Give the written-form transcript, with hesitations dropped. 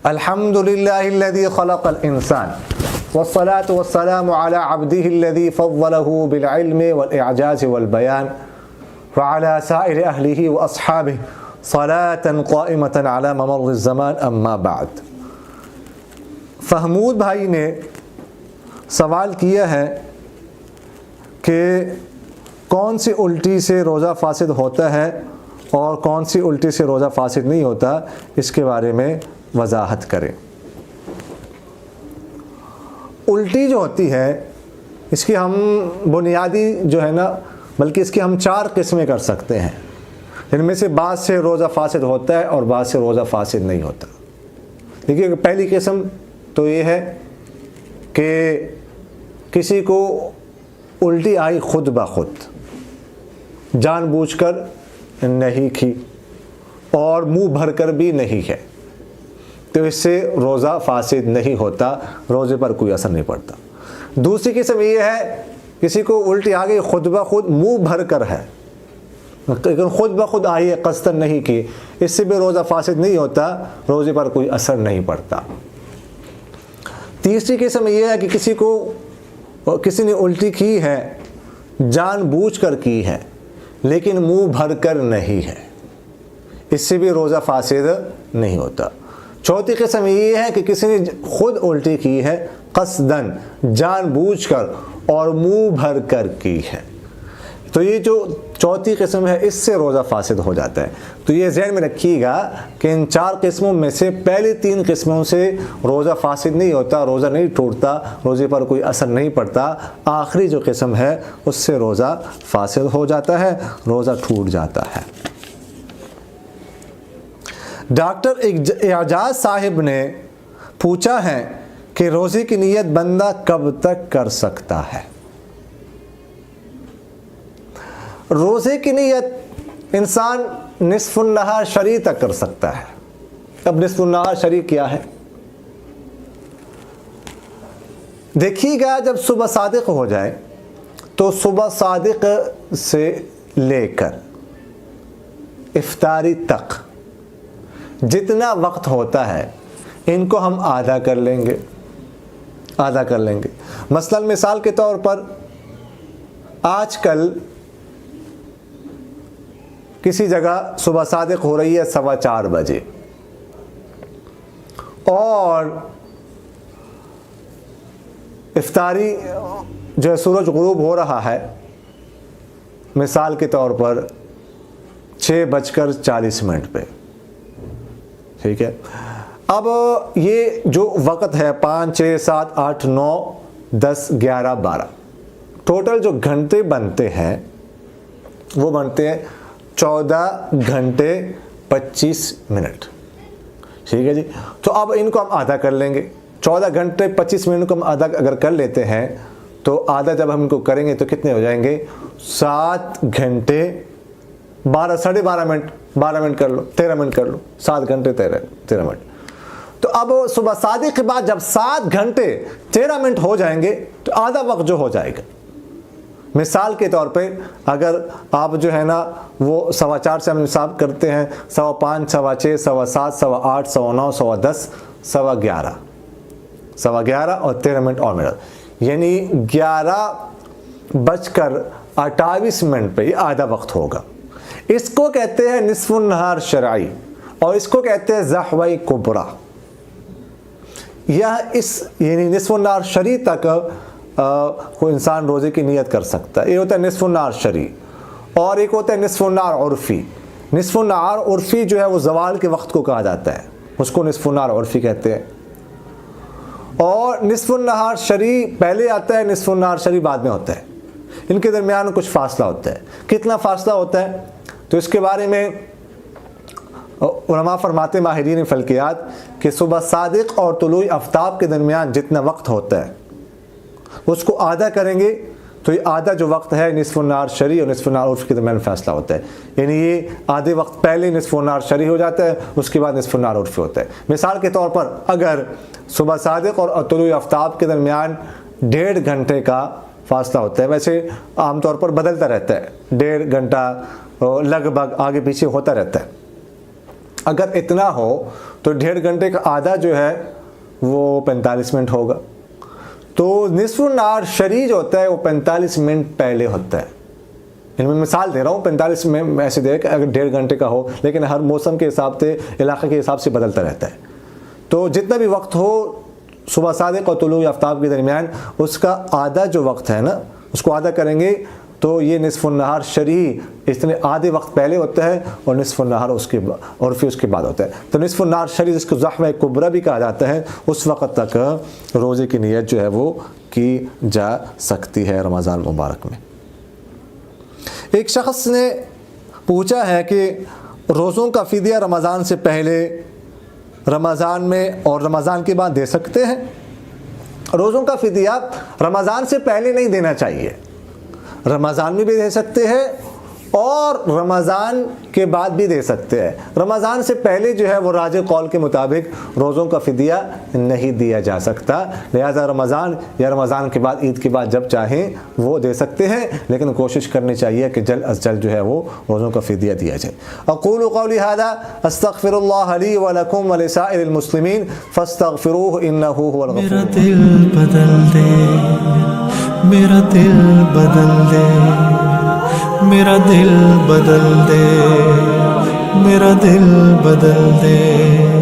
الحمد للہ الذی خلق الانسان والصلاة والسلام على عبده الذي فضله بالعلم والإعجاز والبيان وعلى سائر أهله وأصحابه صلاة قائمة على ممر الزمان أما بعد۔ فہمود بھائی نے سوال کیا ہے کہ کون سی الٹی سے روزہ فاسد ہوتا ہے اور کون سی الٹی سے روزہ فاسد نہیں ہوتا، اس کے بارے میں وضاحت کریں۔ الٹی جو ہوتی ہے اس کی ہم بنیادی جو ہے نا، بلکہ اس کی ہم 4 قسمیں کر سکتے ہیں، جن میں سے بعض سے روزہ فاسد ہوتا ہے اور بعض سے روزہ فاسد نہیں ہوتا۔ دیکھیے، پہلی قسم تو یہ ہے کہ کسی کو الٹی آئی خود بخود، جان بوجھ کر نہیں کی اور منہ بھر کر بھی نہیں ہے، تو اس سے روزہ فاسد نہیں ہوتا، روزے پر کوئی اثر نہیں پڑتا۔ دوسری قسم یہ ہے کسی کو الٹی آ گئی خود بخود، منہ بھر کر ہے لیکن خود بخود آئی ہے، قصدن نہیں کی، اس سے بھی روزہ فاسد نہیں ہوتا، روزے پر کوئی اثر نہیں پڑتا۔ تیسری قسم یہ ہے کہ کسی نے الٹی کی ہے، جان بوجھ کر کی ہے لیکن منہ بھر کر نہیں ہے، اس سے بھی روزہ فاسد نہیں ہوتا۔ چوتھی قسم یہ ہے کہ کسی نے خود الٹی کی ہے، قصدن، جان بوجھ کر اور منہ بھر کر کی ہے، تو یہ جو چوتھی قسم ہے اس سے روزہ فاسد ہو جاتا ہے۔ تو یہ ذہن میں رکھیے گا کہ ان 4 قسموں میں سے پہلی 3 قسموں سے روزہ فاسد نہیں ہوتا، روزہ نہیں ٹوٹتا، روزے پر کوئی اثر نہیں پڑتا۔ آخری جو قسم ہے اس سے روزہ فاسد ہو جاتا ہے، روزہ ٹوٹ جاتا ہے۔ ڈاکٹر اعجاز صاحب نے پوچھا ہے کہ روزے کی نیت بندہ کب تک کر سکتا ہے؟ روزے کی نیت انسان نصف النہار شریع تک کر سکتا ہے۔ اب نصف النہار شریع کیا ہے؟ دیکھیے گا، جب صبح صادق ہو جائے تو صبح صادق سے لے کر افطاری تک جتنا وقت ہوتا ہے ان کو ہم آدھا کر لیں گے۔ مثلا مثال کے طور پر آج کل کسی جگہ صبح صادق ہو رہی ہے 4:15 بجے اور افطاری جو ہے سورج غروب ہو رہا ہے مثال کے طور پر 6:40 پہ، ٹھیک ہے۔ اب یہ جو وقت ہے 5 6 7 8 9 10 11 12 ٹوٹل جو گھنٹے بنتے ہیں وہ بنتے ہیں 14 گھنٹے 25 منٹ، ٹھیک ہے جی۔ تو اب ان کو ہم آدھا کر لیں گے۔ 14 گھنٹے 25 منٹ کو ہم آدھا اگر کر لیتے ہیں تو آدھا جب ہم ان کو کریں گے تو کتنے ہو جائیں گے؟ 7 گھنٹے 12 منٹ 12 منٹ کر لو، 13 منٹ کر لو، 7 گھنٹے 13 منٹ۔ تو اب صبح صادق کے بعد جب 7 گھنٹے 13 منٹ ہو جائیں گے تو آدھا وقت جو ہو جائے گا، مثال کے طور پہ اگر آپ جو ہے نا وہ 4:15 سے ہم حساب کرتے ہیں، 5:15 6:15 7:15 8:15 9:15 10 11:15 اور 13 منٹ اور میرا، یعنی 11:28 پہ یہ آدھا وقت ہوگا۔ اس کو کہتے ہیں نصف النہار شرعی اور اس کو کہتے ہیں زحوہ کبریٰ۔ یعنی نصف النہار شرعی تک کوئی انسان روزے کی نیت کر سکتا ہے، یہ ہوتا ہے نصف النہار شرعی۔ اور ایک ہوتا ہے نصف النہار عرفی۔ نصف النہار عرفی جو ہے وہ زوال کے وقت کو کہا جاتا ہے، اس کو نصف النہار عرفی کہتے ہیں۔ اور نصف النہار شرعی پہلے آتا ہے، نصف النہار شرعی بعد میں ہوتا ہے، ان کے درمیان کچھ فاصلہ ہوتا ہے۔ کتنا فاصلہ ہوتا ہے تو اس کے بارے میں علماء فرماتے، ماہرین فلکیات، کہ صبح صادق اور طلوع آفتاب کے درمیان جتنا وقت ہوتا ہے اس کو آدھا کریں گے تو یہ آدھا جو وقت ہے نصف النہار شرعی اور نصف النہار عرفی کے درمیان فیصلہ ہوتا ہے، یعنی یہ آدھے وقت پہلے نصف النہار شرعی ہو جاتا ہے، اس کے بعد نصف النہار عرفی ہوتا ہے۔ مثال کے طور پر اگر صبح صادق اور طلوع آفتاب کے درمیان 1.5 گھنٹے کا فاصلہ ہوتا ہے، ویسے عام طور پر بدلتا رہتا ہے، 1.5 گھنٹہ لگ بھگ آگے پیچھے ہوتا رہتا ہے، اگر اتنا ہو تو 1.5 گھنٹے کا آدھا جو ہے وہ 45 منٹ ہوگا. تو نصف النہار شرعی جو ہوتا ہے وہ 45 منٹ پہلے ہوتا ہے. میں مثال دے رہا ہوں 45 میں ایسے دے کہ اگر 1.5 گھنٹے کا ہو، لیکن ہر موسم کے حساب سے، علاقے کے حساب سے بدلتا رہتا ہے. تو جتنا بھی وقت ہو صبح صادق اور طلوع آفتاب کے درمیان، اس کا آدھا جو وقت ہے نا، اس کو آدھا کریں گے تو یہ نصف النہار شرعی اتنے آدھے وقت پہلے ہوتا ہے اور نصف النہار اس کے اور پھر اس کے بعد ہوتا ہے. تو نصف النہار شرعی، جس کو زحمہ کبریٰ بھی کہا جاتا ہے، اس وقت تک روزے کی نیت جو ہے وہ کی جا سکتی ہے رمضان مبارک میں. ایک شخص نے پوچھا ہے کہ روزوں کا فدیہ رمضان سے پہلے، رمضان میں اور رمضان کے بعد دے سکتے ہیں؟ روزوں کا فدیہ رمضان سے پہلے نہیں دینا چاہیے، رمضان میں بھی دے سکتے ہیں اور رمضان کے بعد بھی دے سکتے ہیں. رمضان سے پہلے جو ہے وہ راجح قول کے مطابق روزوں کا فدیہ نہیں دیا جا سکتا، لہذا رمضان یا رمضان کے بعد، عید کے بعد جب چاہیں وہ دے سکتے ہیں، لیکن کوشش کرنی چاہیے کہ جلد از جلد جو ہے وہ روزوں کا فدیہ دیا جائے. اقول قولی ھذا استغفر اللہ لی ولکم ولسائر المسلمین فاستغفروہ انہ هو الغفور. میرا دل بدل دے، میرا دل بدل دے، میرا دل بدل دے، میرا دل بدل دے.